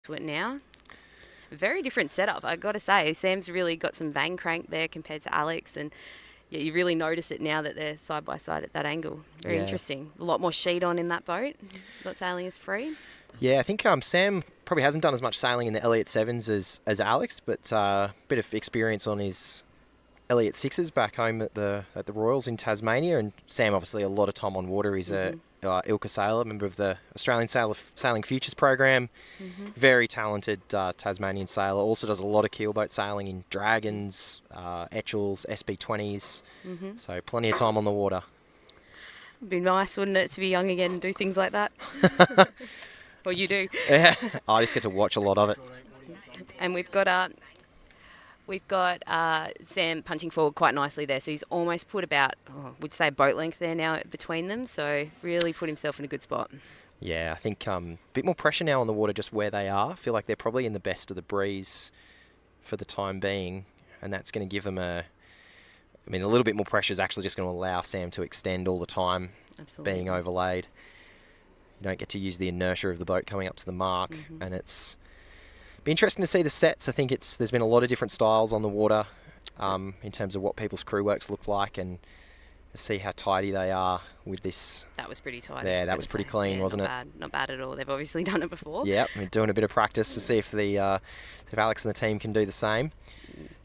to it now. Very different setup, I got to say. Sam's really got some vang crank there compared to Alex, and yeah, you really notice it now that they're side by side at that angle. Very interesting. A lot more sheet on in that boat. Not sailing as free. Yeah, I think Sam probably hasn't done as much sailing in the Elliott 7s as Alex, but a bit of experience on his Elliott 6s back home at the Royals in Tasmania. And Sam, obviously, a lot of time on water. He's a ILCA sailor, member of the Australian Sailing Futures program. Very talented Tasmanian sailor. Also does a lot of keelboat sailing in Dragons, Etchells, SB20s. So plenty of time on the water. It'd be nice, wouldn't it, to be young again and do things like that? Well, you do. Yeah, I just get to watch a lot of it. And we've got Sam punching forward quite nicely there. So he's almost put about, we'd say, boat length there now between them. So really put himself in a good spot. Yeah, I think a bit more pressure now on the water just where they are. I feel like they're probably in the best of the breeze for the time being. And that's going to give them a little bit more pressure is actually just going to allow Sam to extend all the time. Absolutely. Being overlaid. You don't get to use the inertia of the boat coming up to the mark, and it's be interesting to see the sets. I think there's been a lot of different styles on the water in terms of what people's crew works look like, and see how tidy they are with this. That was pretty tidy. Yeah, that was pretty clean, wasn't it? Not bad at all. They've obviously done it before. Yeah, we're doing a bit of practice to see if Alex and the team can do the same.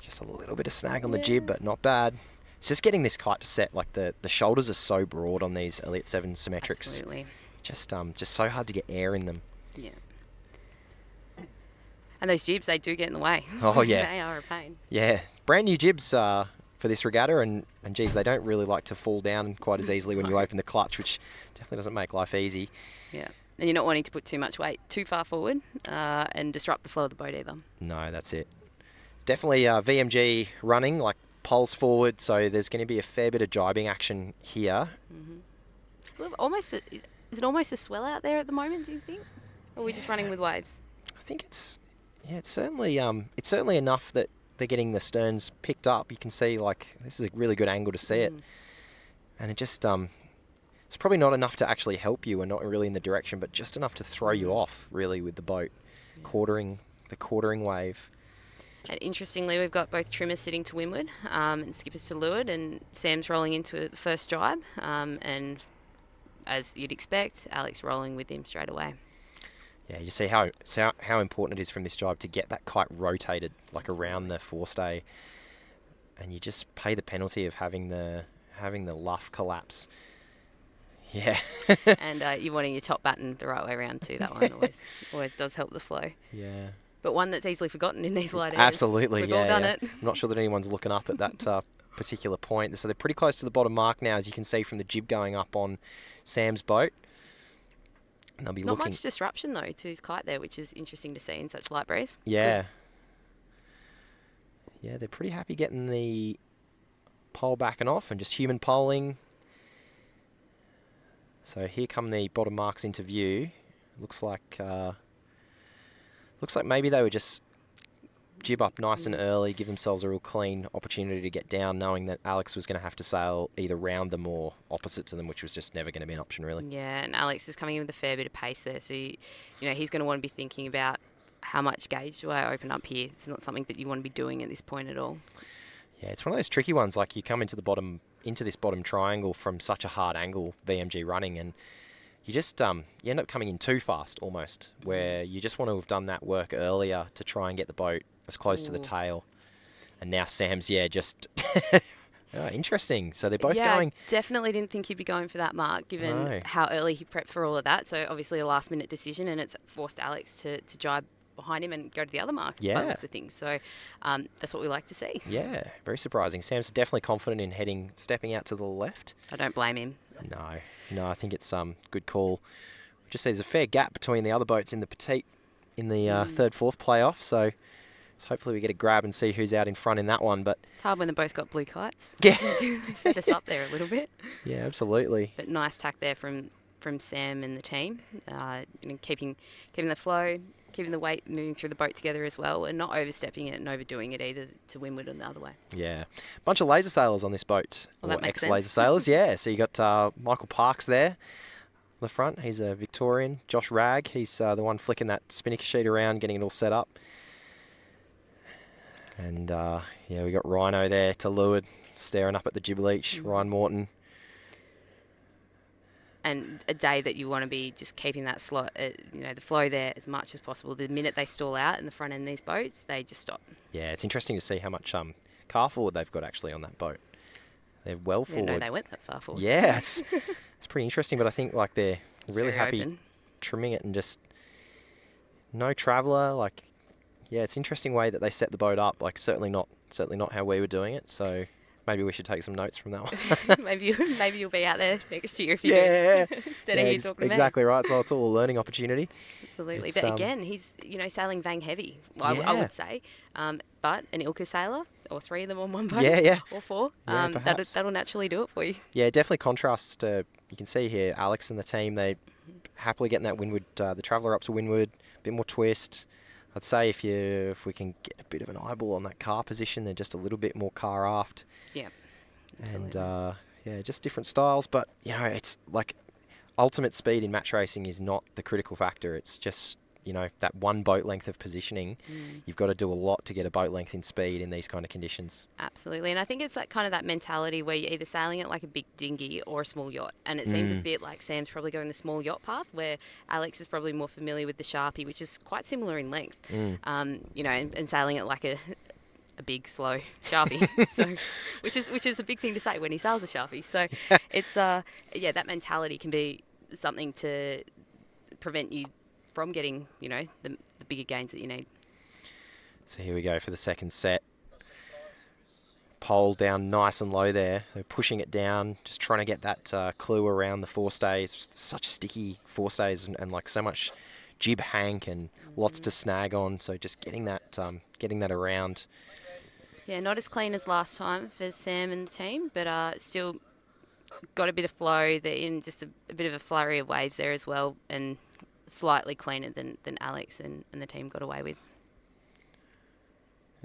Just a little bit of snag on the jib, but not bad. It's just getting this kite to set. Like the shoulders are so broad on these Elliott 7 symmetrics. Absolutely. Just so hard to get air in them. Yeah. And those jibs, they do get in the way. Oh, yeah. They are a pain. Yeah. Brand new jibs for this regatta, and geez, they don't really like to fall down quite as easily when you open the clutch, which definitely doesn't make life easy. Yeah. And you're not wanting to put too much weight too far forward and disrupt the flow of the boat either. No, that's it. It's definitely VMG running, like poles forward, so there's going to be a fair bit of jibing action here. Is it almost a swell out there at the moment, do you think? Or are we just running with waves? I think it's certainly enough that they're getting the sterns picked up. You can see, like, this is a really good angle to see it. And it just, it's probably not enough to actually help you and not really in the direction, but just enough to throw you off, really, with the boat, quartering wave. And interestingly, we've got both trimmers sitting to windward and skippers to leeward, and Sam's rolling into the first jibe, and as you'd expect, Alex rolling with him straight away. Yeah, you see how important it is from this jibe to get that kite rotated like around the forestay, and you just pay the penalty of having the luff collapse. Yeah. And you're wanting your top batten the right way around too. That one always does help the flow. Yeah. But one that's easily forgotten in these light airs. Absolutely, We've all done it. I'm not sure that anyone's looking up at that particular point. So they're pretty close to the bottom mark now, as you can see from the jib going up on Sam's boat. And they'll be Not much disruption though to his kite there, which is interesting to see in such light breeze. Yeah. Yeah, they're pretty happy getting the pole back and off and just human poling. So here come the bottom marks into view. Looks like maybe they were just jib up nice and early, give themselves a real clean opportunity to get down, knowing that Alex was going to have to sail either round them or opposite to them, which was just never going to be an option, really. Yeah, and Alex is coming in with a fair bit of pace there, so he's going to want to be thinking about how much gauge do I open up here. It's not something that you want to be doing at this point at all. Yeah, it's one of those tricky ones. Like, you come into this bottom triangle from such a hard angle, VMG running, and you just you end up coming in too fast almost, where you just want to have done that work earlier to try and get the boat as close to the tail. And now Sam's, just interesting. So they're both going. Definitely didn't think he'd be going for that mark, given how early he prepped for all of that. So obviously a last minute decision, and it's forced Alex to jibe behind him and go to the other mark by the looks of things. So that's what we like to see. Yeah, very surprising. Sam's definitely confident in stepping out to the left. I don't blame him. No, I think it's good call. Just see there's a fair gap between the other boats in the petite in the third, fourth playoff. So hopefully we get a grab and see who's out in front in that one. But it's hard when they both got blue kites. Yeah. They set us up there a little bit. Yeah, absolutely. But nice tack there from Sam and the team. Keeping the flow, keeping the weight moving through the boat together as well, and not overstepping it and overdoing it either to windward or the other way. Yeah. Bunch of laser sailors on this boat. Well, that makes sense. Ex-laser sailors, yeah. So you got Michael Parks there. the front. He's a Victorian. Josh Ragg, he's the one flicking that spinnaker sheet around, getting it all set up. And, yeah, we got Rhino there to leeward, staring up at the jib leech, Ryan Morton. And a day that you want to be just keeping that slot, the flow there as much as possible. The minute they stall out in the front end of these boats, they just stop. Yeah, it's interesting to see how much car forward they've got actually on that boat. They're well forward. No, they went that far forward. Yeah, it's pretty interesting, but I think like they're really happy open. trimming it and just no traveller. Like, yeah, it's an interesting way that they set the boat up. Like certainly not how we were doing it. So maybe we should take some notes from that one. maybe you'll be out there next year if you yeah, do. Instead of here talking about exactly right. So it's all a learning opportunity. Absolutely. But again, he's sailing Vang heavy. I would say, but an Ilka sailor. Or 3 of them on one boat, or 4. That'll naturally do it for you. Yeah, definitely contrasts to, you can see here, Alex and the team, they happily getting that windward, the Traveller up to windward, a bit more twist. I'd say if we can get a bit of an eyeball on that car position, they're just a little bit more car aft. Yeah, absolutely. And just different styles, but it's like ultimate speed in match racing is not the critical factor. It's just that one boat length of positioning. You've got to do a lot to get a boat length in speed in these kind of conditions. Absolutely. And I think it's like kind of that mentality where you're either sailing it like a big dinghy or a small yacht. And it seems a bit like Sam's probably going the small yacht path, where Alex is probably more familiar with the Sharpie, which is quite similar in length. And sailing it like a big slow Sharpie, which is a big thing to say when he sails a Sharpie. So it's that mentality can be something to prevent you from getting, the bigger gains that you need. So here we go for the second set. Pole down nice and low there. They're pushing it down, just trying to get that clue around the forestays. Such sticky forestays and like so much jib hank and lots to snag on. So just getting that around. Yeah, not as clean as last time for Sam and the team, but still got a bit of flow. They're in just a bit of a flurry of waves there as well, and slightly cleaner than Alex and the team got away with.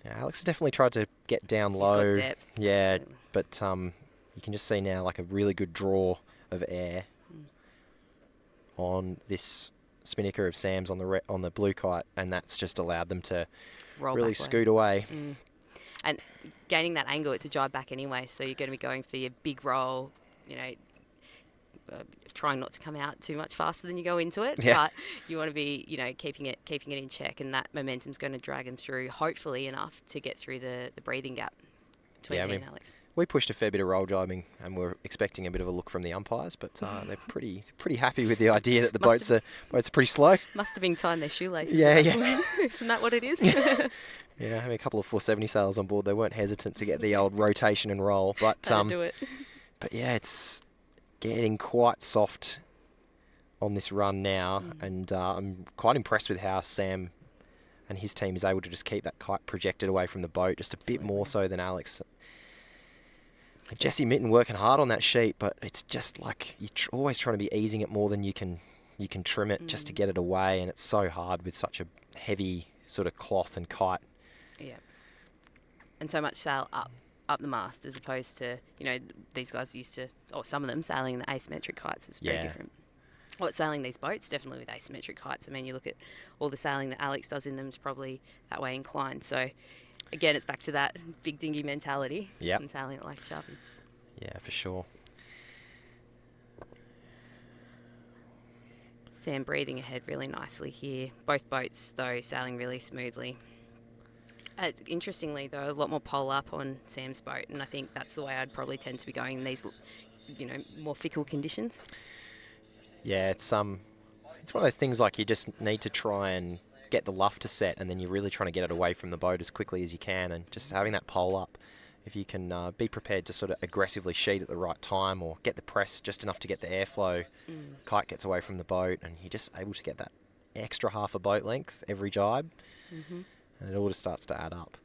Yeah, Alex has definitely tried to get down low. He's got depth. Yeah, but you can just see now like a really good draw of air on this spinnaker of Sam's on the blue kite, and that's just allowed them to really scoot away. And gaining that angle, it's a jibe back anyway, so you're going to be going for your big roll, trying not to come out too much faster than you go into it, but you want to be, keeping it in check, and that momentum's going to drag them through, hopefully enough to get through the breathing gap between me and Alex. We pushed a fair bit of roll jibing, and we're expecting a bit of a look from the umpires, but they're pretty happy with the idea that the boats are pretty slow. Must have been tying their shoelaces. Yeah. Isn't that what it is? Yeah, having a couple of 470 sailors on board, they weren't hesitant to get the old rotation and roll, but do it. But yeah, it's getting quite soft on this run now, and I'm quite impressed with how Sam and his team is able to just keep that kite projected away from the boat just a bit more so than Alex. Jesse Mitten working hard on that sheet, but it's just like you're always trying to be easing it more than you can trim it just to get it away, and it's so hard with such a heavy sort of cloth and kite. Yeah, and so much sail up the mast as opposed to, these guys used to, or some of them sailing the asymmetric kites is very different. Well, sailing these boats, definitely with asymmetric kites. I mean, you look at all the sailing that Alex does in them is probably that way inclined. So, again, it's back to that big dinghy mentality and sailing it like a Sharpie. Yeah, for sure. Sam breathing ahead really nicely here. Both boats, though, sailing really smoothly. Interestingly, though, a lot more pole up on Sam's boat, and I think that's the way I'd probably tend to be going in these, more fickle conditions. Yeah, it's one of those things like you just need to try and get the luff to set, and then you're really trying to get it away from the boat as quickly as you can, and just having that pole up. If you can be prepared to sort of aggressively sheet at the right time, or get the press just enough to get the airflow, kite gets away from the boat, and you're just able to get that extra half a boat length every jibe, and it all just starts to add up.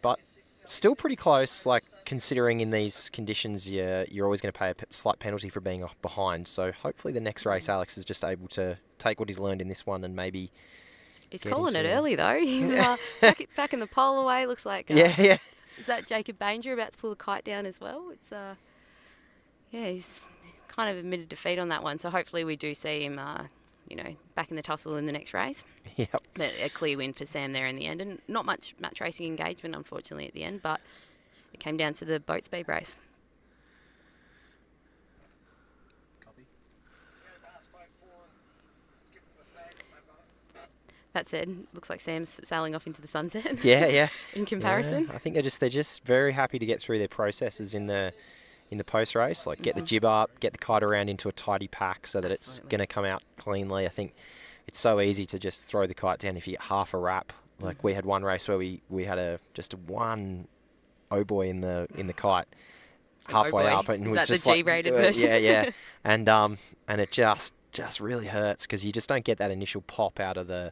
But still pretty close, like considering in these conditions you're always going to pay a slight penalty for being off behind. So hopefully the next race Alex is just able to take what he's learned in this one and maybe... He's calling it early though. He's back in the pole away. Looks like is that Jacob Banger about to pull the kite down as well? It's he's kind of admitted defeat on that one. So hopefully we do see him, back in the tussle in the next race. Yep. But a clear win for Sam there in the end. And not much match racing engagement, unfortunately, at the end. But it came down to the boat speed race. That said, looks like Sam's sailing off into the sunset. Yeah. In comparison. Yeah. I think they're just very happy to get through their processes in the post race, like get the jib up, get the kite around into a tidy pack so that it's going to come out cleanly. I think it's so easy to just throw the kite down if you get half a wrap. Like we had one race where we had just one oh boy in the kite halfway up, and it was just the G-rated version? Yeah. And it just really hurts because you just don't get that initial pop out of the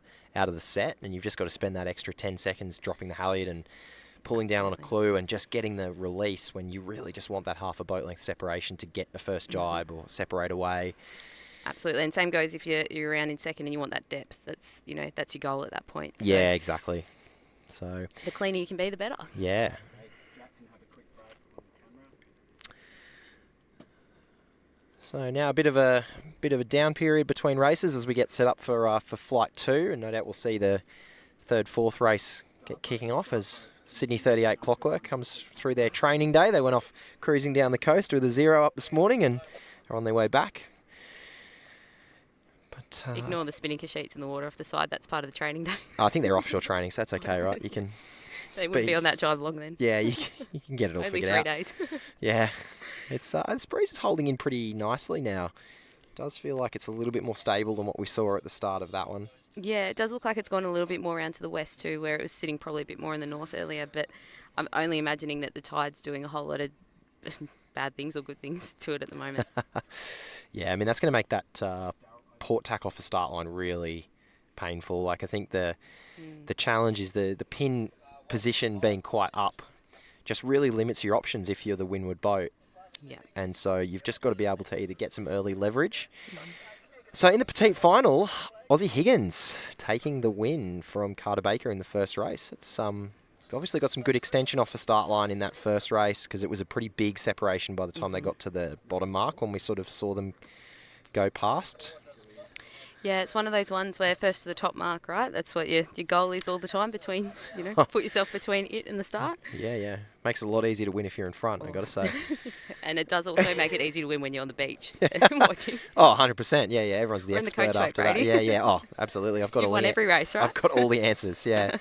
set, and you've just got to spend that extra 10 seconds dropping the halyard and pulling down on a clue and just getting the release when you really just want that half a boat length separation to get the first jibe or separate away. Absolutely, and same goes if you're around in second and you want that depth. That's your goal at that point. So yeah, exactly. So the cleaner you can be, the better. Yeah. So now a bit of a down period between races as we get set up for flight 2, and no doubt we'll see the third, fourth race get kicking off as Sydney 38 Clockwork comes through their training day. They went off cruising down the coast with a 0 up this morning and are on their way back. But ignore the spinnaker sheets in the water off the side. That's part of the training day. I think they're offshore training, so that's okay, right? You can. They wouldn't be on that jibe long then. Yeah, you can get it all Only figured 3 out. days. Yeah, this breeze is holding in pretty nicely now. It does feel like it's a little bit more stable than what we saw at the start of that one. Yeah, it does look like it's gone a little bit more around to the west too, where it was sitting probably a bit more in the north earlier. But I'm only imagining that the tide's doing a whole lot of bad things or good things to it at the moment. Yeah, I mean, that's going to make that port tack off the start line really painful. Like, I think the challenge is the pin position being quite up just really limits your options if you're the windward boat. Yeah. And so you've just got to be able to either get some early leverage. So in the petite final, Aussie Higgins taking the win from Carter Baker in the first race. It's obviously got some good extension off the start line in that first race because it was a pretty big separation by the time they got to the bottom mark when we sort of saw them go past. Yeah, it's one of those ones where first to the top mark, right? That's what your goal is all the time between, put yourself between it and the start. Yeah. Makes it a lot easier to win if you're in front, I got to say. And it does also make it easy to win when you're on the beach watching. Oh, 100%. Yeah. Everyone's the We're in the expert coach boat, after that. Brady. Yeah. Oh, absolutely. I've got You've won every race, right? I've got all the answers, yeah.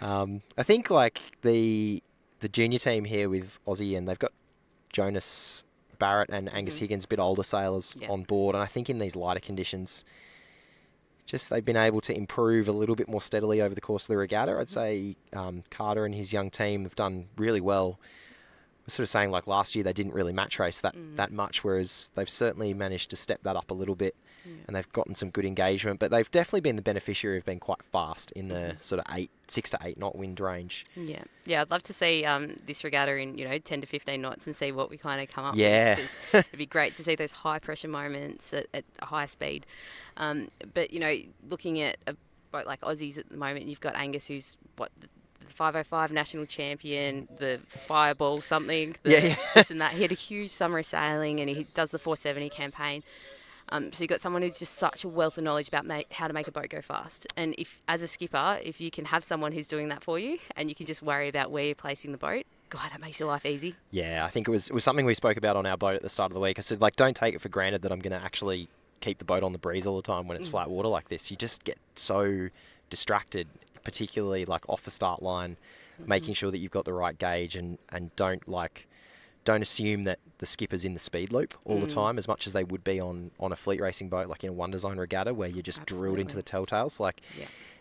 I think like the junior team here with Aussie, and they've got Jonas Barrett and Angus Higgins, a bit older sailors on board, and I think in these lighter conditions, just they've been able to improve a little bit more steadily over the course of the regatta. I'd say Carter and his young team have done really well. We're sort of saying like last year they didn't really match race that much, whereas they've certainly managed to step that up a little bit, and they've gotten some good engagement. But they've definitely been the beneficiary of being quite fast in the sort of 6 to 8 knot wind range. Yeah. I'd love to see this regatta in 10 to 15 knots and see what we kind of come up with. Because it'd be great to see those high pressure moments at a high speed. But looking at a boat like Aussies at the moment, you've got Angus, who's the 505 national champion, the fireball something, this and that. He had a huge summer of sailing, and he does the 470 campaign. So you've got someone who's just such a wealth of knowledge about how to make a boat go fast. And if, as a skipper, if you can have someone who's doing that for you, and you can just worry about where you're placing the boat, God, that makes your life easy. Yeah, I think it was something we spoke about on our boat at the start of the week. I said, like, don't take it for granted that I'm going to actually keep the boat on the breeze all the time when it's flat water like this. You just get so distracted, particularly like off the start line, making sure that you've got the right gauge and don't assume that the skipper's in the speed loop all the time as much as they would be on a fleet racing boat like in a one design regatta where you're just drilled into the telltales. Like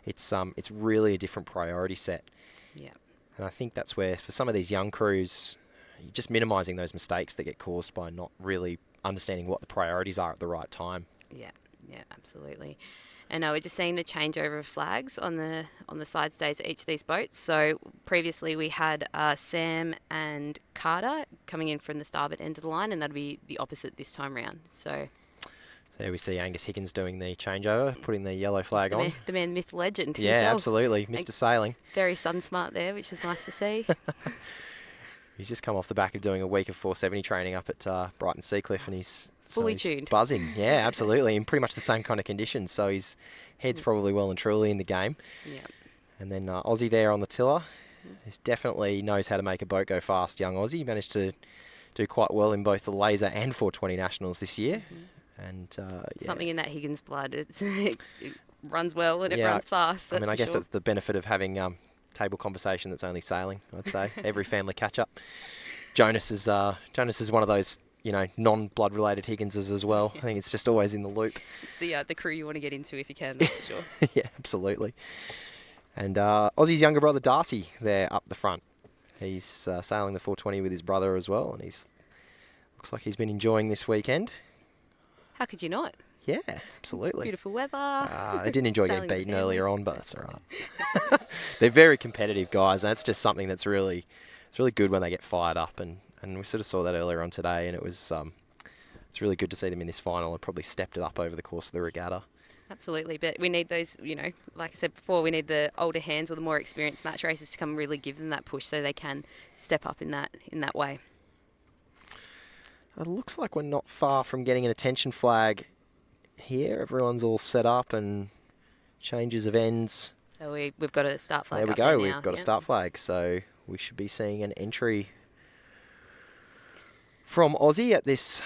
it's really a different priority set. Yeah. And I think that's where for some of these young crews, you're just minimising those mistakes that get caused by not really understanding what the priorities are at the right time. Yeah, absolutely. And we're just seeing the changeover of flags on the side stays at each of these boats. So previously we had Sam and Carter coming in from the starboard end of the line, and that'd be the opposite this time round. So there we see Angus Higgins doing the changeover, putting the yellow flag on. The man, myth, legend Yeah, himself. absolutely. Mr. Sailing. Very sun smart there, which is nice to see. He's just come off the back of doing a week of 470 training up at Brighton Seacliff, and he's Fully he's tuned. buzzing. Yeah, absolutely. In pretty much the same kind of conditions. So his head's probably well and truly in the game. Yeah. And then Aussie there on the tiller. He definitely knows how to make a boat go fast, young Aussie. He managed to do quite well in both the laser and 420 nationals this year. And Something in that Higgins blood. It runs well and it Yeah, runs fast. That's I for guess sure. that's the benefit of having table conversation that's only sailing, I'd say. Every family catch-up. Jonas is one of those, non-blood related Higginses as well. I think it's just always in the loop. It's the crew you want to get into if you can, that's for sure. Yeah, absolutely. And Aussie's younger brother Darcy there up the front. He's sailing the 420 with his brother as well, and looks like he's been enjoying this weekend. How could you not? Yeah, absolutely. Beautiful weather. They didn't enjoy getting Sailing with beaten family. earlier on, but that's all right. They're very competitive guys, and that's just something that's really good when they get fired up, and we sort of saw that earlier on today, and it's really good to see them in this final and probably stepped it up over the course of the regatta. Absolutely, but we need those, like I said before, we need the older hands or the more experienced match racers to come and really give them that push so they can step up in that way. It looks like we're not far from getting an attention flag here. Everyone's all set up and changes of ends. So we've got a start flag. There we up go. there We've now, got a start flag, so we should be seeing an entry from Aussie at this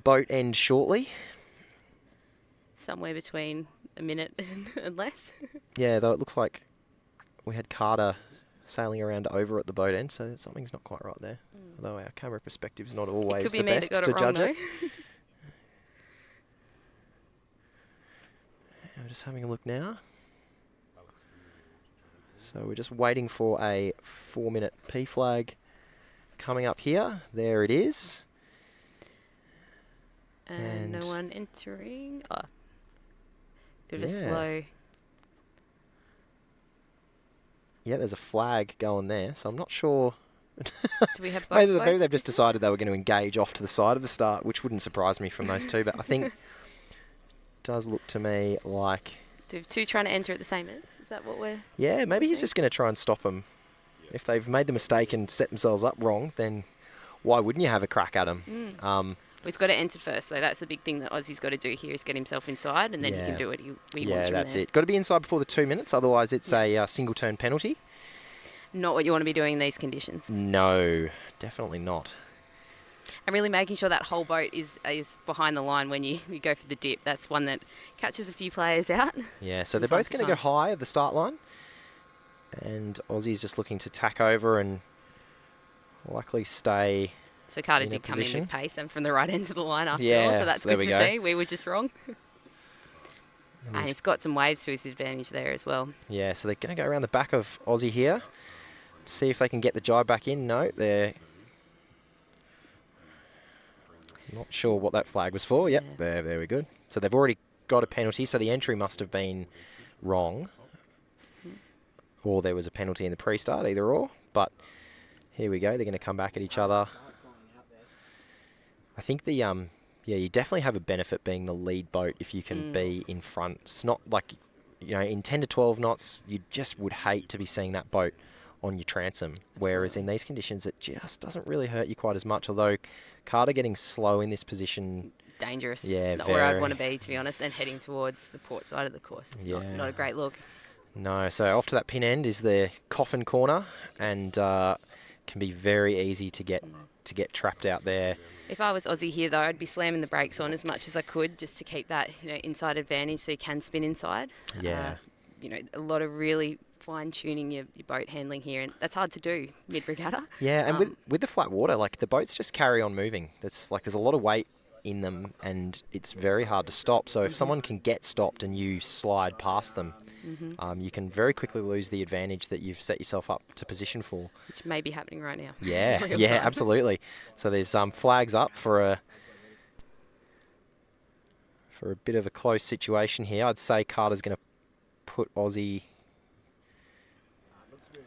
boat end shortly. Somewhere between a minute and less. Yeah, though it looks like we had Carter sailing around over at the boat end, so something's not quite right there. Although our camera perspective is not always the best to judge it. I'm just having a look now. So we're just waiting for a 4-minute P flag coming up here. There it is. And no one entering. Oh, bit of a slow. Yeah, there's a flag going there, so I'm not sure. Do we have both maybe they've just decided they were going to engage off to the side of the start, which wouldn't surprise me from those two, but I think it does look to me like... Do we have two trying to enter at the same end? Is that what we're... Yeah, maybe he's just going to try and stop them. If they've made the mistake and set themselves up wrong, then why wouldn't you have a crack at them? He's got to enter first, though. That's the big thing that Aussie's got to do here is get himself inside, and then he can do what he wants from there. Yeah, that's it. Got to be inside before the 2 minutes, otherwise it's a single turn penalty. Not what you want to be doing in these conditions. No, definitely not. And really making sure that whole boat is behind the line when you go for the dip. That's one that catches a few players out. Yeah, so they're both going to go high of the start line. And Aussie's just looking to tack over and likely stay. So Carter did come in with pace and from the right end of the line after all, so that's there good we to go. see. We were just wrong. And he's got some waves to his advantage there as well. Yeah, so they're going to go around the back of Aussie here. See if they can get the jibe back in. No, they're not sure what that flag was for. Yep, there we go. So they've already got a penalty, so the entry must have been wrong. Or there was a penalty in the pre-start, either or. But here we go. They're going to come back at each other. I think you definitely have a benefit being the lead boat if you can be in front. It's not like, in 10 to 12 knots, you just would hate to be seeing that boat on your transom. Absolutely. Whereas in these conditions, it just doesn't really hurt you quite as much. Although Carter getting slow in this position. Dangerous. Yeah, not where I'd want to be, to be honest, and heading towards the port side of the course. It's not a great look. No, so off to that pin end is the coffin corner, and can be very easy to get trapped out there. If I was Aussie here, though, I'd be slamming the brakes on as much as I could just to keep that inside advantage so you can spin inside. Yeah. A lot of really fine-tuning your boat handling here, and that's hard to do mid-regatta. Yeah, and with the flat water, like the boats just carry on moving. That's like there's a lot of weight in them, and it's very hard to stop. So if someone can get stopped and you slide past them, you can very quickly lose the advantage that you've set yourself up to position for. Which may be happening right now. Yeah, absolutely. So there's flags up for a bit of a close situation here. I'd say Carter's going to put Aussie.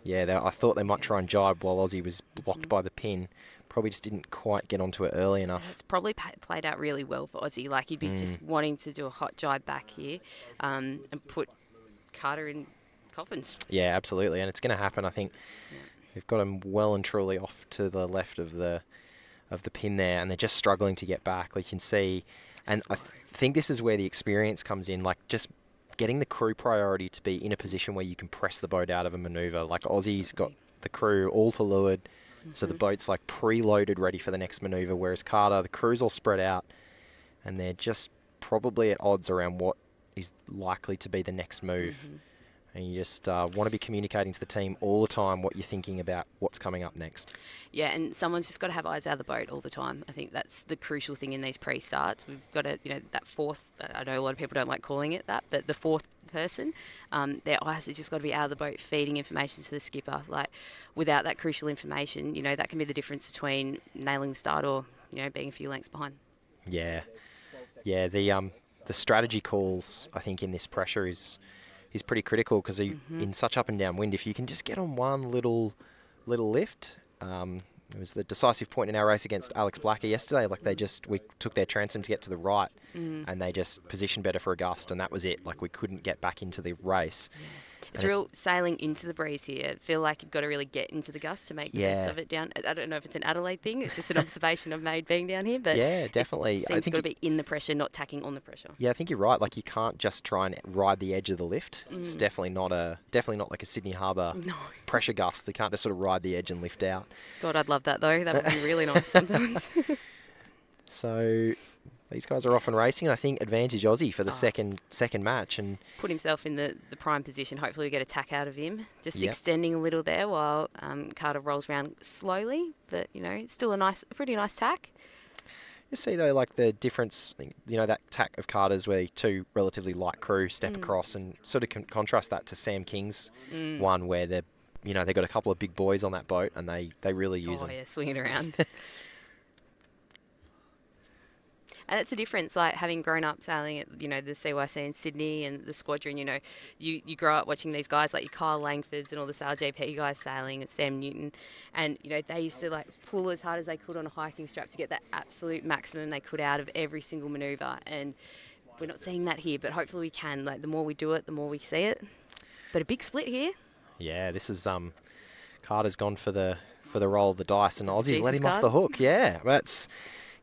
Yeah, I thought they might try and jibe while Aussie was blocked by the pin. Probably just didn't quite get onto it early enough. It's probably played out really well for Aussie. Like he'd be just wanting to do a hot jibe back here and put Carter in coffins. Yeah, absolutely, and it's going to happen. I think we've got him well and truly off to the left of the of the pin there, and they're just struggling to get back. Like you can see, and I think this is where the experience comes in. Like just getting the crew priority to be in a position where you can press the boat out of a manoeuvre. Like Aussie's got the crew all to leeward, so the boat's like preloaded, ready for the next manoeuvre. Whereas Carter, the crew's all spread out, and they're just probably at odds around what is likely to be the next move. And you just want to be communicating to the team all the time what you're thinking about what's coming up next. Yeah, and someone's just got to have eyes out of the boat all the time. I think that's the crucial thing in these pre-starts. We've got to, that fourth, I know a lot of people don't like calling it that, but the fourth person, their eyes have just got to be out of the boat, feeding information to the skipper. Like, without that crucial information, that can be the difference between nailing the start or, being a few lengths behind. Yeah. Yeah, the strategy calls, I think, in this pressure is pretty critical because in such up and down wind, if you can just get on one little lift, it was the decisive point in our race against Alex Blacker yesterday. Like we took their transom to get to the right, and they just positioned better for a gust, and that was it. Like we couldn't get back into the race. Yeah. It's real sailing into the breeze here. I feel like you've got to really get into the gust to make the best of it down. I don't know if it's an Adelaide thing. It's just an observation I've made being down here. But yeah, definitely. I think you've got to be in the pressure, not tacking on the pressure. Yeah, I think you're right. Like you can't just try and ride the edge of the lift. It's definitely not like a Sydney Harbour pressure gust. They can't just sort of ride the edge and lift out. God, I'd love that though. That would be really nice sometimes. So these guys are off and racing, and I think advantage Aussie for the second match, and put himself in the prime position. Hopefully we get a tack out of him. Just extending a little there while Carter rolls around slowly, but still a pretty nice tack. You see though, like the difference, that tack of Carter's where two relatively light crew step across, and sort of contrast that to Sam King's one where they've got a couple of big boys on that boat, and they really use them. Oh yeah, swing it around. And it's a difference, like having grown up sailing at, the CYC in Sydney and the squadron, you grow up watching these guys like your Kyle Langfords and all the Sail GP guys sailing, and Sam Newton, and, they used to like pull as hard as they could on a hiking strap to get that absolute maximum they could out of every single manoeuvre. And we're not seeing that here, but hopefully we can. Like the more we do it, the more we see it. But a big split here. Yeah, this is Carter's gone for the roll of the dice, and Aussie's let him off the hook. Yeah, that's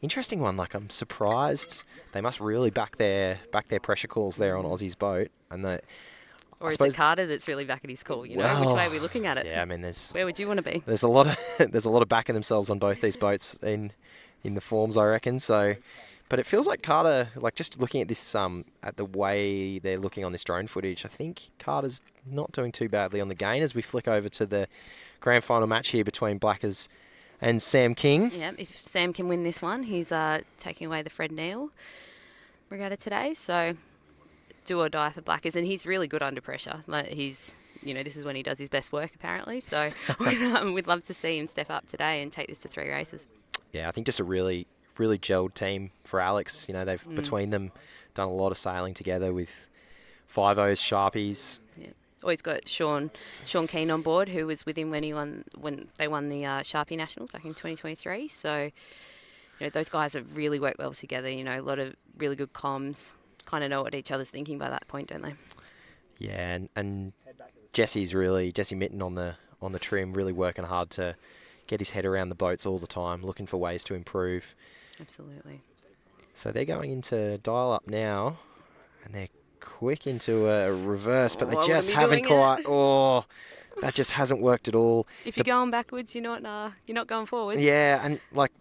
interesting one. Like I'm surprised they must really back their pressure calls there on Aussie's boat, and or is it Carter that's really backing his call? Which way are we looking at it? Yeah, I mean, where would you want to be? There's a lot of backing themselves on both these boats in the forms, I reckon. So, but it feels like Carter, like just looking at this at the way they're looking on this drone footage, I think Carter's not doing too badly on the gain as we flick over to the grand final match here between Blackers and Sam King. Yeah, if Sam can win this one, he's taking away the Fred Neill Regatta today. So do or die for Blackers, and he's really good under pressure. Like this is when he does his best work apparently. So we'd love to see him step up today and take this to 3 races. Yeah, I think just a really, really gelled team for Alex. They've between them done a lot of sailing together with 5-0s, Sharpies. Yeah. Always got Sean Keane on board, who was with him when they won the Sharpie Nationals back in 2023. So, those guys have really worked well together. A lot of really good comms. Kind of know what each other's thinking by that point, don't they? Yeah, and Jesse Mitten on the trim, really working hard to get his head around the boats all the time, looking for ways to improve. Absolutely. So they're going into dial up now, and they're quick into a reverse, but they just haven't quite. That just hasn't worked at all. If you're going backwards, you're not going forwards. Yeah,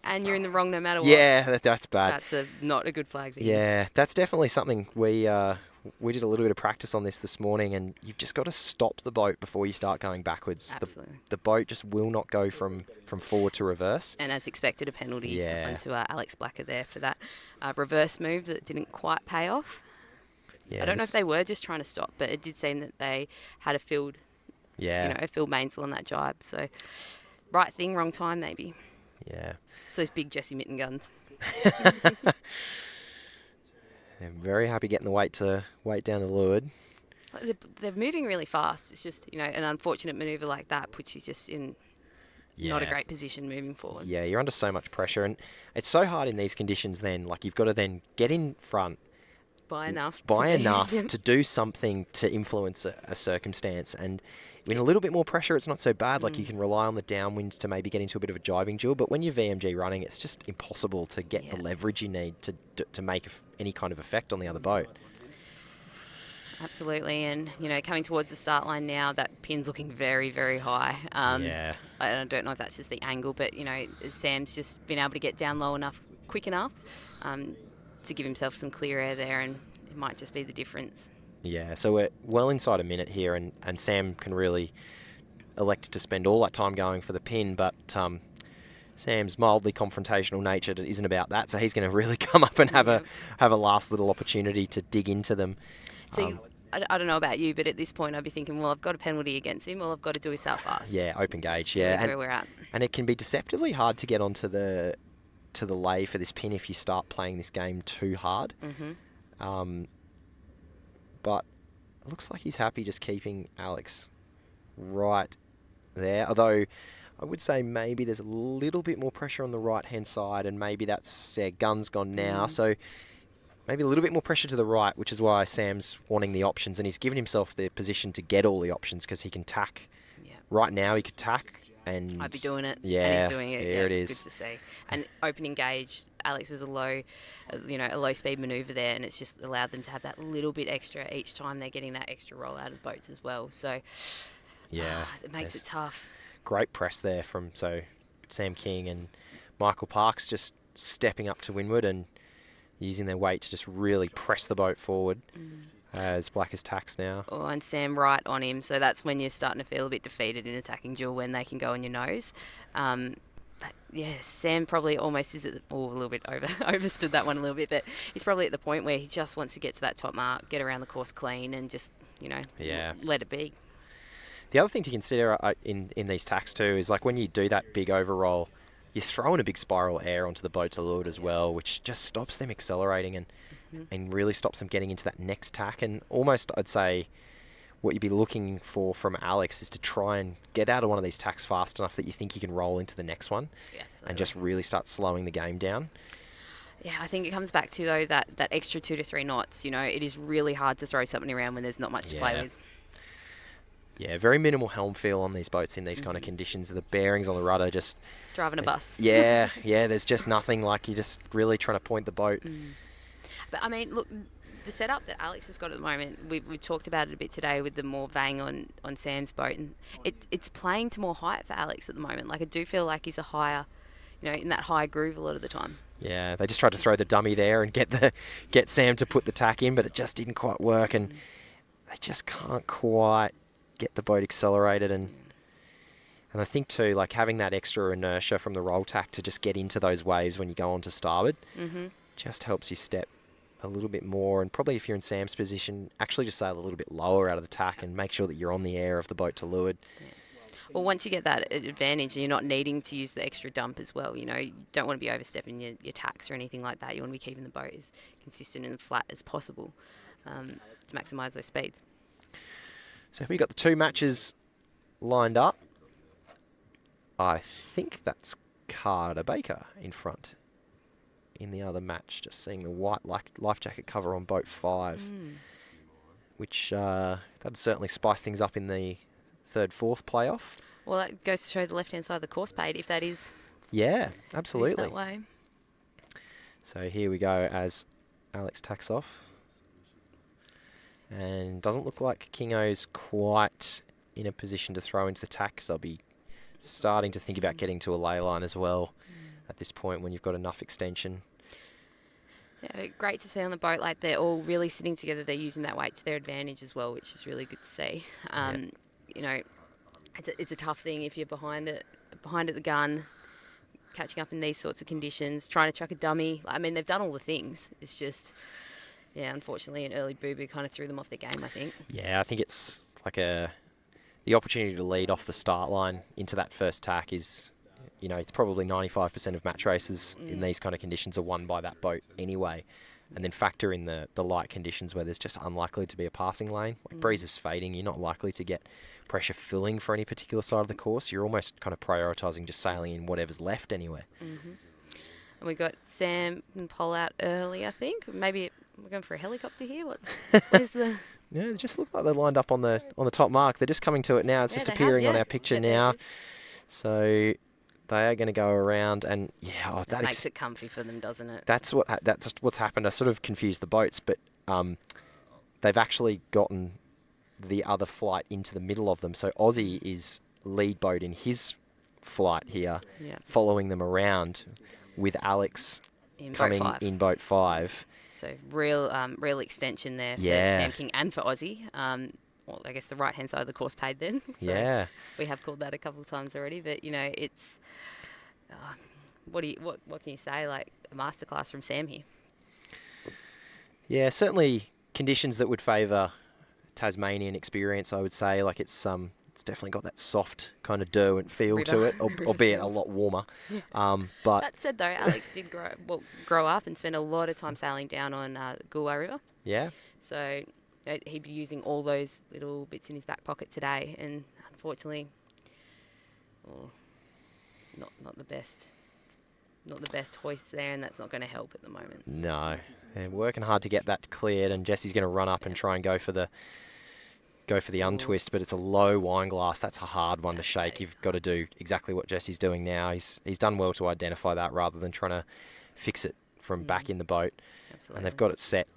and you're in the wrong no matter what. Yeah, that's bad. That's not a good flag for you. Yeah, that's definitely something we did a little bit of practice on this morning, and you've just got to stop the boat before you start going backwards. Absolutely. The boat just will not go from forward to reverse. And as expected, a penalty onto Alex Blacker there for that reverse move that didn't quite pay off. Yeah, I don't know if they were just trying to stop, but it did seem that they had a filled mainsail on that jibe. So right thing, wrong time maybe. Yeah. It's those big Jesse Mitten guns. They're very happy getting the weight down the leeward. They're moving really fast. It's just, an unfortunate manoeuvre like that puts you just in not a great position moving forward. Yeah, you're under so much pressure, and it's so hard in these conditions then. Like you've got to then get in front, buy enough to do something to influence a circumstance, and in a little bit more pressure, it's not so bad. Like, you can rely on the downwind to maybe get into a bit of a jiving duel. But when you're VMG running, it's just impossible to get the leverage you need to make any kind of effect on the other boat. Absolutely, and coming towards the start line now, that pin's looking very, very high. Yeah. I don't know if that's just the angle, but Sam's just been able to get down low enough, quick enough, to give himself some clear air there, and it might just be the difference. Yeah, so we're well inside a minute here, and Sam can really elect to spend all that time going for the pin, but Sam's mildly confrontational nature isn't about that, so he's going to really come up and have a last little opportunity to dig into them. So I don't know about you, but at this point I'd be thinking, well, I've got a penalty against him, well, I've got to do his out fast. Yeah, open gauge, Really yeah. where we're at. And it can be deceptively hard to get onto the lay for this pin if you start playing this game too hard. But it looks like he's happy just keeping Alex right there. Although I would say maybe there's a little bit more pressure on the right-hand side, and maybe that's gun's gone now. So maybe a little bit more pressure to the right, which is why Sam's wanting the options, and he's given himself the position to get all the options because he can tack. Yeah. Right now he could tack. And I'd be doing it. Yeah, and he's doing it. There it is. Good to see. And opening gauge, Alex is a low speed manoeuvre there, and it's just allowed them to have that little bit extra each time they're getting that extra roll out of the boats as well. So it makes it tough. Great press there from Sam King and Michael Parks just stepping up to windward and using their weight to just really press the boat forward. As black as tacks now. Oh, and Sam right on him. So that's when you're starting to feel a bit defeated in attacking duel, when they can go on your nose. But yeah, Sam probably almost is a little bit overstood that one a little bit, but he's probably at the point where he just wants to get to that top mark, get around the course clean, and just let it be. The other thing to consider in these tacks too is, like, when you do that big overroll, you're throwing a big spiral air onto the boat to leeward as well, which just stops them accelerating and really stops them getting into that next tack. And almost, I'd say, what you'd be looking for from Alex is to try and get out of one of these tacks fast enough that you think you can roll into the next one, and just really start slowing the game down. Yeah, I think it comes back to, though, that extra 2 to 3 knots. It is really hard to throw something around when there's not much to play with. Yeah, very minimal helm feel on these boats in these kind of conditions. The bearings on the rudder just... Driving a bus. Yeah, there's just nothing. Like, you're just really trying to point the boat. But, I mean, look, the setup that Alex has got at the moment, we've talked about it a bit today with the more vang on Sam's boat, and it's playing to more height for Alex at the moment. Like, I do feel like he's a higher, in that high groove a lot of the time. Yeah, they just tried to throw the dummy there and get Sam to put the tack in, but it just didn't quite work, and they just can't quite get the boat accelerated. And I think too, like, having that extra inertia from the roll tack to just get into those waves when you go on to starboard just helps you step a little bit more. And probably if you're in Sam's position, actually just sail a little bit lower out of the tack and make sure that you're on the air of the boat to leeward. Well, once you get that advantage and you're not needing to use the extra dump as well, you don't want to be overstepping your tacks or anything like that. You want to be keeping the boat as consistent and flat as possible to maximise those speeds. So if we've got the 2 matches lined up, I think that's Carter Baker in front in the other match, just seeing the white life jacket cover on boat 5, which that'd certainly spice things up in the 3rd, 4th playoff. Well, that goes to show the left-hand side of the course page, if that is... Yeah, absolutely. That way. So here we go as Alex tacks off. And doesn't look like Kingo's quite in a position to throw into the tack, because they'll be starting to think about getting to a ley line as well at this point when you've got enough extension. Yeah, great to see on the boat, like, they're all really sitting together. They're using that weight to their advantage as well, which is really good to see. It's a tough thing if you're behind at the gun, catching up in these sorts of conditions, trying to chuck a dummy. I mean, they've done all the things. It's just, unfortunately, an early boo-boo kind of threw them off the game, I think. Yeah, I think it's like the opportunity to lead off the start line into that first tack is, it's probably 95% of match races in these kind of conditions are won by that boat anyway. And then factor in the light conditions where there's just unlikely to be a passing lane. Like, breeze is fading, you're not likely to get pressure filling for any particular side of the course. You're almost kind of prioritising just sailing in whatever's left anyway. And we got Sam and Paul out early, I think. Maybe we're going for a helicopter here. Where's the... Yeah, it just looks like they're lined up on the top mark. They're just coming to it now. It's just appearing on our picture now. So they are going to go around, and that makes it comfy for them, doesn't it? That's what's happened. I sort of confused the boats, but they've actually gotten the other flight into the middle of them. So Aussie is lead boat in his flight here, following them around with Alex coming in boat 5. So real extension there for Sam King and for Aussie. Well, I guess the right-hand side of the course paid then. So we have called that a couple of times already, but it's what can you say? Like a masterclass from Sam here. Yeah, certainly conditions that would favour Tasmanian experience. I would say, like it's definitely got that soft kind of Derwent feel to it, albeit a lot warmer. But that said, though, Alex did grow up and spend a lot of time sailing down on the Goolwa River. Yeah. So he'd be using all those little bits in his back pocket today, and unfortunately, not the best hoists there, and that's not going to help at the moment. No, they're working hard to get that cleared, and Jesse's going to run up and try and go for the untwist, but it's a low wine glass. That's a hard one to shake. You've got to do exactly what Jesse's doing now. He's done well to identify that rather than trying to fix it from back in the boat. Absolutely. And they've got it set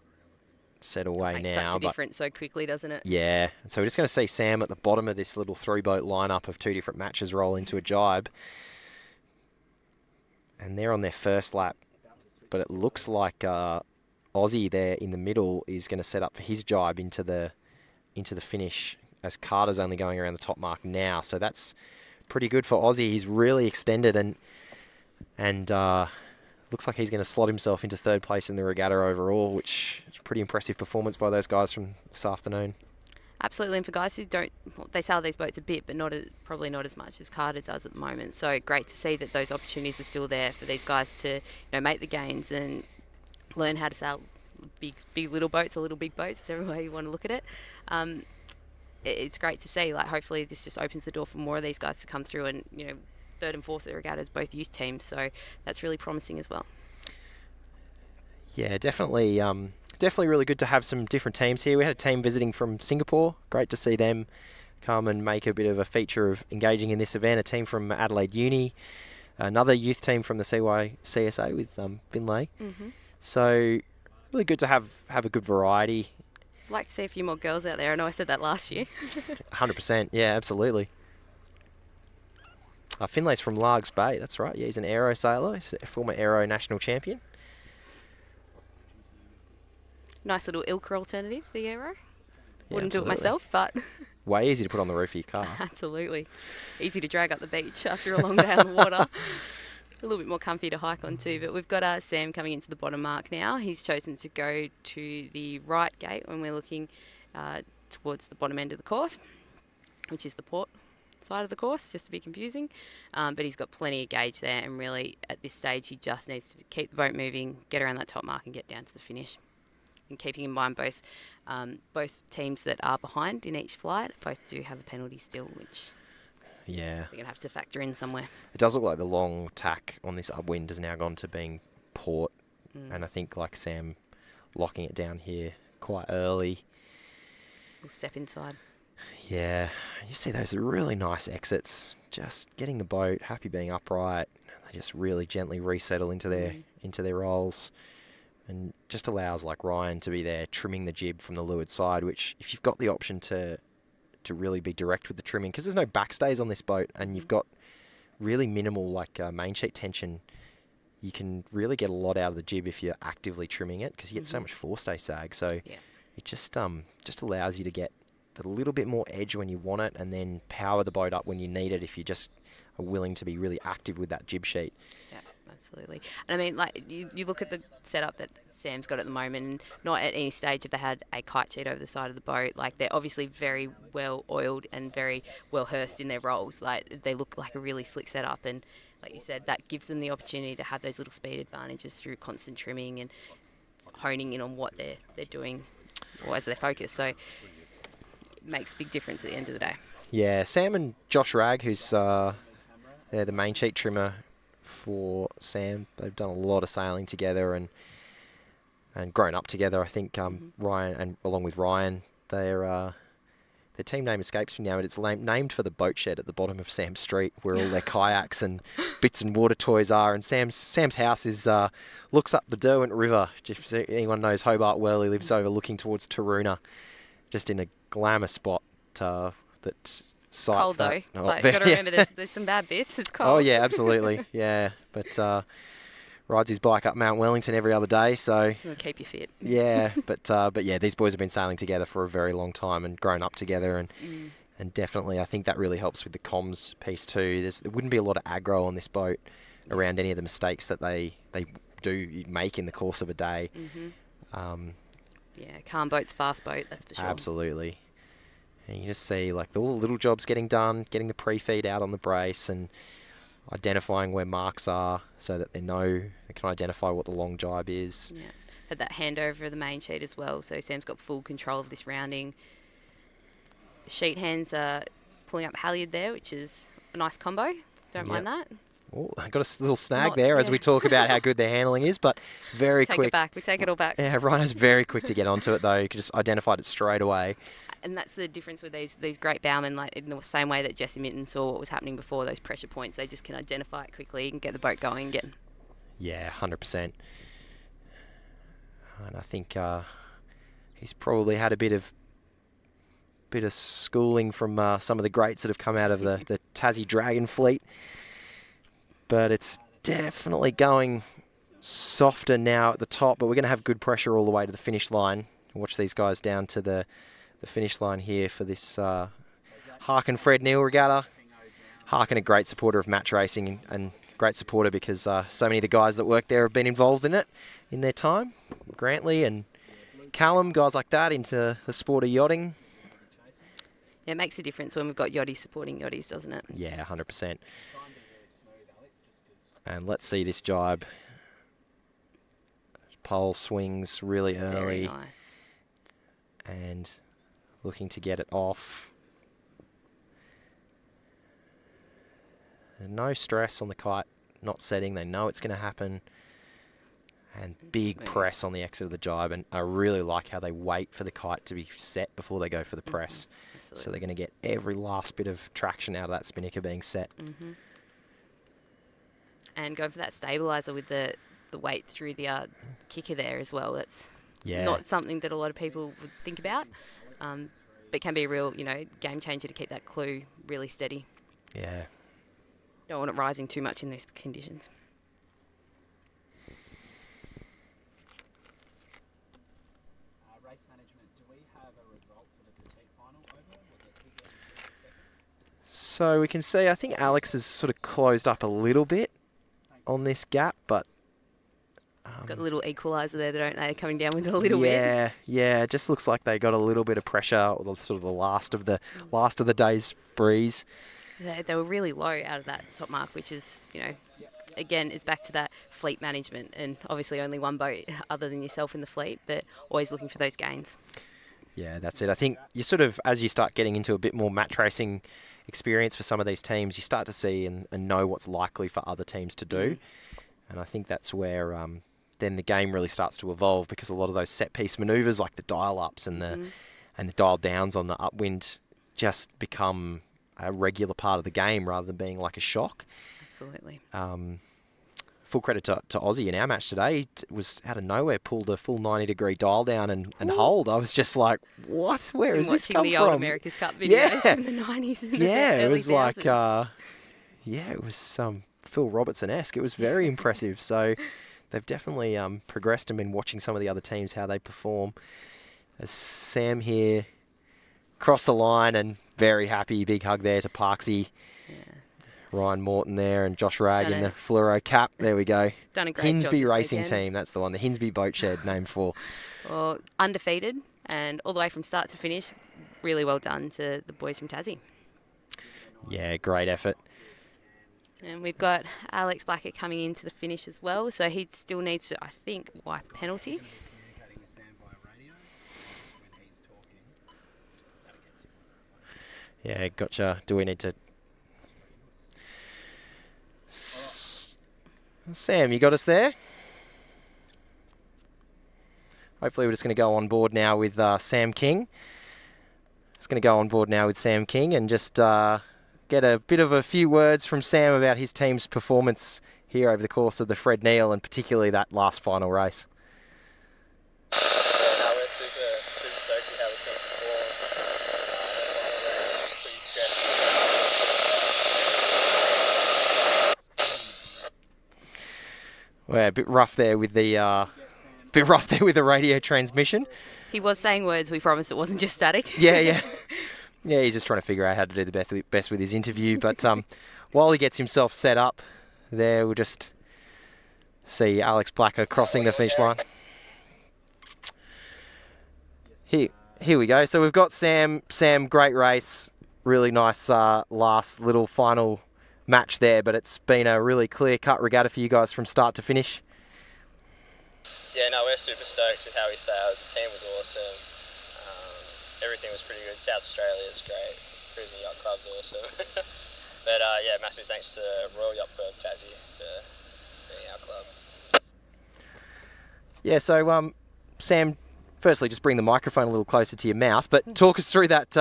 away now. Such a difference so quickly, doesn't it? Yeah. And so we're just going to see Sam at the bottom of this little 3-boat lineup of 2 different matches roll into a jibe. And they're on their first lap. But it looks like Aussie there in the middle is going to set up for his jibe into the finish, as Carter's only going around the top mark now. So that's pretty good for Aussie. He's really extended and looks like he's going to slot himself into 3rd place in the regatta overall, which is a pretty impressive performance by those guys from this afternoon. Absolutely, and for guys who they sail these boats a bit, but probably not as much as Carter does at the moment. So great to see that those opportunities are still there for these guys to make the gains and learn how to sail big little boats or little big boats, whichever way you want to look at it. It's great to see. Like, hopefully this just opens the door for more of these guys to come through, and 3rd and 4th at the regattas, both youth teams, so that's really promising as well. Yeah, definitely really good to have some different teams here. We had a team visiting from Singapore. Great to see them come and make a bit of a feature of engaging in this event. A team from Adelaide Uni, another youth team from the CYCSA with Finlay. So really good to have a good variety. Like to see a few more girls out there. I know I said that last year. 100%, yeah, absolutely. Finlay's from Largs Bay, that's right. Yeah, he's an aero sailor. He's a former aero national champion. Nice little Ilka alternative, the aero. Wouldn't do it myself, but... Way easy to put on the roof of your car. Absolutely. Easy to drag up the beach after a long day on the water. A little bit more comfy to hike on too, but we've got Sam coming into the bottom mark now. He's chosen to go to the right gate when we're looking towards the bottom end of the course, which is the port side of the course, just to be confusing. But he's got plenty of gauge there, and really at this stage he just needs to keep the boat moving, get around that top mark and get down to the finish. And keeping in mind both teams that are behind in each flight, both do have a penalty still, which... Yeah. They're going to have to factor in somewhere. It does look like the long tack on this upwind has now gone to being port. And I think like Sam locking it down here quite early. We'll step inside. Yeah. You see those really nice exits. Just getting the boat, happy being upright. They just really gently resettle into their roles. And just allows like Ryan to be there trimming the jib from the leeward side, which if you've got the option to really be direct with the trimming, because there's no backstays on this boat and you've got really minimal like main sheet tension, you can really get a lot out of the jib if you're actively trimming it, because you get so much forestay sag. So it just allows you to get a little bit more edge when you want it, and then power the boat up when you need it if you just are willing to be really active with that jib sheet. Yeah, absolutely. And I mean, like, you look at the setup that Sam's got at the moment, and not at any stage have they had a kite sheet over the side of the boat. Like, they're obviously very well oiled and very well hearsed in their rolls. Like, they look like a really slick setup, and like you said, that gives them the opportunity to have those little speed advantages through constant trimming and honing in on what they're doing or as their focus. So it makes a big difference at the end of the day. Yeah, Sam and Josh Ragg, who's they're the main sheet trimmer for Sam. They've done a lot of sailing together and grown up together. I think Ryan, and along with Ryan, Their team name escapes me now, but it's named for the boat shed at the bottom of Sam's Street, where all their kayaks and bits and water toys are. And Sam's house is looks up the Derwent River. If anyone knows Hobart well, he lives overlooking towards Taroona, just in a glamour spot that sights Cold that. though. Like, you've got to remember there's some bad bits. It's cold. Oh yeah, absolutely. Yeah, but rides his bike up Mount Wellington every other day, so It'll keep you fit. yeah. But yeah, these boys have been sailing together for a very long time and grown up together, and definitely I think that really helps with the comms piece too. There wouldn't be a lot of aggro on this boat around any of the mistakes that they do make in the course of a day. Yeah, calm boat's fast boat, that's for sure. Absolutely. And you just see like all the little jobs getting done, getting the pre-feed out on the brace, and identifying where marks are so that they can identify what the long jibe is. Yeah. Had that handover of the main sheet as well, so Sam's got full control of this rounding. Sheet hands are pulling up the halyard there, which is a nice combo. Don't mind that. Oh, I got a little snag there as we talk about how good their handling is, but very quick. Take it back. We take it all back. Yeah, Rhino's very quick to get onto it though. You could just identified it straight away. And that's the difference with these great bowmen, like in the same way that Jesse Minton saw what was happening before, those pressure points. They just can identify it quickly and get the boat going again. Yeah, 100%. And I think he's probably had a bit of schooling from some of the greats that have come out of the Tassie Dragon fleet. But it's definitely going softer now at the top, but we're going to have good pressure all the way to the finish line. Watch these guys down to the finish line here for this Harken Neill Regatta. Harken, a great supporter of match racing and great supporter because so many of the guys that work there have been involved in it in their time. Grantley and Callum, guys like that, into the sport of yachting. Yeah, it makes a difference when we've got yachties supporting yachties, doesn't it? Yeah, 100%. And let's see this jibe. Pole swings really early. Very nice. And looking to get it off. No stress on the kite not setting. They know it's going to happen. And big press on the exit of the jibe. And I really like how they wait for the kite to be set before they go for the press. Absolutely. So they're going to get every last bit of traction out of that spinnaker being set. And going for that stabiliser with the weight through the kicker there as well. That's not something that a lot of people would think about. But can be a real, game changer to keep that clue really steady. Yeah. Don't want it rising too much in these conditions. Race management, do we have a result for the petite final over? Was it bigger than second? So we can see, I think Alex has sort of closed up a little bit on this gap, but got a little equaliser there, don't they? Coming down with a little bit. Yeah. It just looks like they got a little bit of pressure, or sort of the last of the day's breeze. They were really low out of that top mark, which is, again, it's back to that fleet management, and obviously only one boat other than yourself in the fleet, but always looking for those gains. Yeah, that's it. I think you sort of, as you start getting into a bit more match racing experience for some of these teams, you start to see and know what's likely for other teams to do. And I think that's where then the game really starts to evolve, because a lot of those set piece manoeuvres like the dial ups and the dial downs on the upwind just become a regular part of the game rather than being like a shock. Absolutely. Full credit to Aussie in our match today. It was out of nowhere, pulled a full 90-degree dial down and hold. I was just like, what? Where is this come from? Watching the old America's Cup videos from the 90s and the it was early like, 2000s. it was Phil Robertson-esque. It was very impressive. So they've definitely progressed and been watching some of the other teams, how they perform. As Sam here crossed the line and very happy. Big hug there to Parksy. Ryan Morton there and Josh Ragg in the fluoro cap. There we go. Done a great job Hinsby this Racing weekend. Team. That's the one. The Hinsby Boat Shed, named for. Well, undefeated and all the way from start to finish. Really well done to the boys from Tassie. Yeah, great effort. And we've got Alex Blackett coming into the finish as well. So he still needs to, I think, wipe penalty. Communicating with Sam via radio when he's talking. That gets you. Yeah, gotcha. Do we need to... Sam, you got us there? Hopefully we're just going to go on board now with Sam King. Just going to go on board now with Sam King and just get a bit of a few words from Sam about his team's performance here over the course of the Fred Neill and particularly that last final race. Yeah, no, we're super stoked with how the team performed. Pretty stressful. Well, a bit rough there with the radio transmission. He was saying words. We promised it wasn't just static. Yeah. Yeah, he's just trying to figure out how to do the best with his interview. But while he gets himself set up there, we'll just see Alex Blacker crossing the finish line. Here we go. So we've got Sam. Sam, great race. Really nice last little final match there. But it's been a really clear-cut regatta for you guys from start to finish. Yeah, no, we're super stoked with how we sailed. The team was awesome. Everything was pretty good. South Australia is great. Cruising Yacht Club's awesome. But yeah, massive thanks to Royal Yacht Club Tassie for being our club. Yeah, so Sam, firstly, just bring the microphone a little closer to your mouth, but talk us through that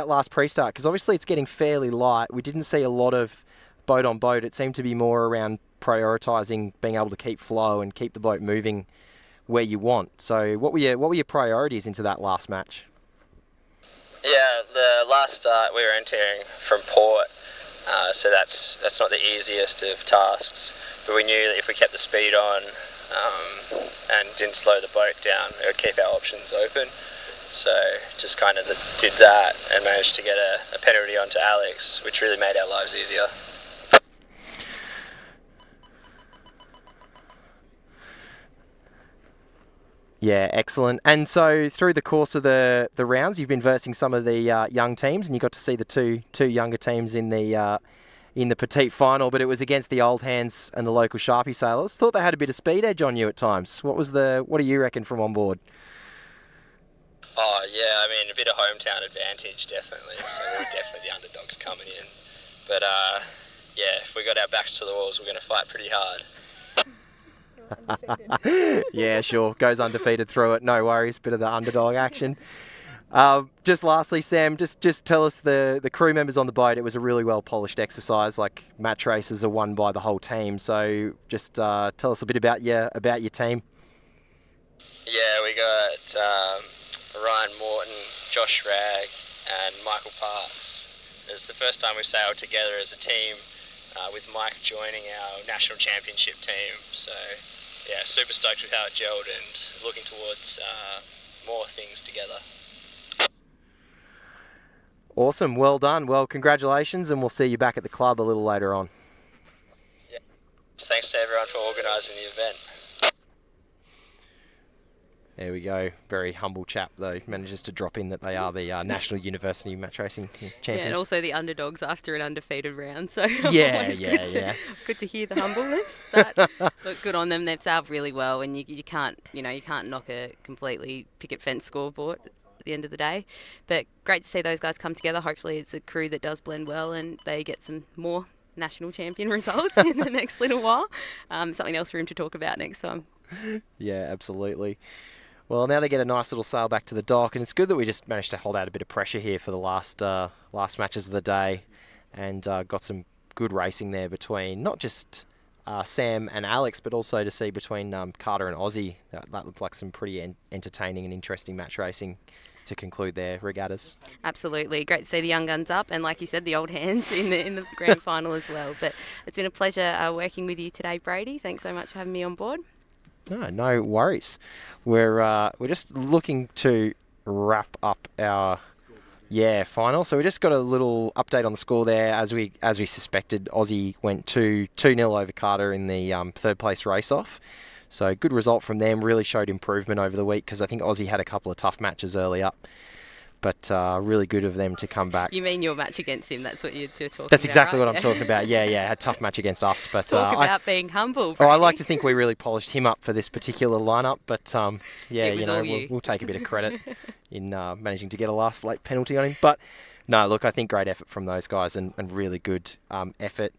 last pre-start, because obviously it's getting fairly light. We didn't see a lot of boat on boat. It seemed to be more around prioritising being able to keep flow and keep the boat moving where you want. So what were your priorities into that last match? Yeah, the last start we were entering from port, so that's not the easiest of tasks. But we knew that if we kept the speed on and didn't slow the boat down, it would keep our options open. So just kind of did that and managed to get a penalty onto Alex, which really made our lives easier. Yeah, excellent. And so through the course of the rounds, you've been versing some of the young teams, and you got to see the two younger teams in the petite final. But it was against the old hands and the local Sharpie sailors. Thought they had a bit of speed edge on you at times. What do you reckon from on board? Oh yeah, I mean a bit of hometown advantage definitely. So we're definitely the underdogs coming in. But yeah, if we got our backs to the walls, we're going to fight pretty hard. Yeah, sure. Goes undefeated through it. No worries. Bit of the underdog action. Just lastly, Sam, just tell us the crew members on the boat. It was a really well polished exercise. Like match races are won by the whole team. So just tell us a bit about your team. Yeah, we got Ryan Morton, Josh Ragg, and Michael Parks. It's the first time we've sailed together as a team, with Mike joining our national championship team. So yeah, super stoked with how it gelled and looking towards more things together. Awesome, well done. Well, congratulations, and we'll see you back at the club a little later on. Yeah. Thanks to everyone for organising the event. There we go. Very humble chap, though. Manages to drop in that they are the National University Match Racing champions. Yeah, and also the underdogs after an undefeated round. So yeah. Good to hear the humbleness. Look, good on them. They've sailed really well, and you can't knock a completely picket fence scoreboard at the end of the day. But great to see those guys come together. Hopefully, it's a crew that does blend well, and they get some more national champion results in the next little while. Something else for him to talk about next time. Yeah, absolutely. Well, now they get a nice little sail back to the dock, and it's good that we just managed to hold out a bit of pressure here for the last matches of the day, and got some good racing there between not just Sam and Alex, but also to see between Carter and Aussie. That looked like some pretty entertaining and interesting match racing to conclude their regattas. Absolutely. Great to see the young guns up, and like you said, the old hands in the grand final as well. But it's been a pleasure working with you today, Brady. Thanks so much for having me on board. No worries. We're just looking to wrap up our final. So we just got a little update on the score there. As we suspected, Aussie went 2-0 over Carter in the third place race off. So good result from them. Really showed improvement over the week, because I think Aussie had a couple of tough matches early up. But really good of them to come back. You mean your match against him? That's what you're talking about. That's exactly right? what I'm talking about. Yeah, a tough match against us. But talk about being humble. I like to think we really polished him up for this particular lineup. But we'll take a bit of credit in managing to get a last late penalty on him. But no, look, I think great effort from those guys, and really good effort.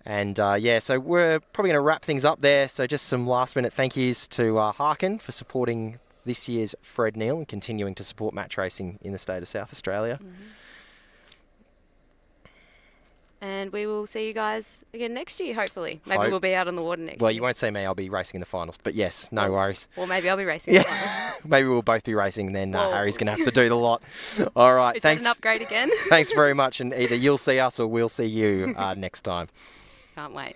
And so we're probably going to wrap things up there. So just some last minute thank yous to Harken for supporting this year's Fred Neill and continuing to support match racing in the state of South Australia. And we will see you guys again next year, hopefully. Maybe we'll be out on the water next year. Well, you won't see me. I'll be racing in the finals. But yes, no worries. Or maybe I'll be racing in the finals. Maybe we'll both be racing, then Harry's going to have to do the lot. All right, thanks. Is that an upgrade again? Thanks very much, and either you'll see us or we'll see you next time. Can't wait.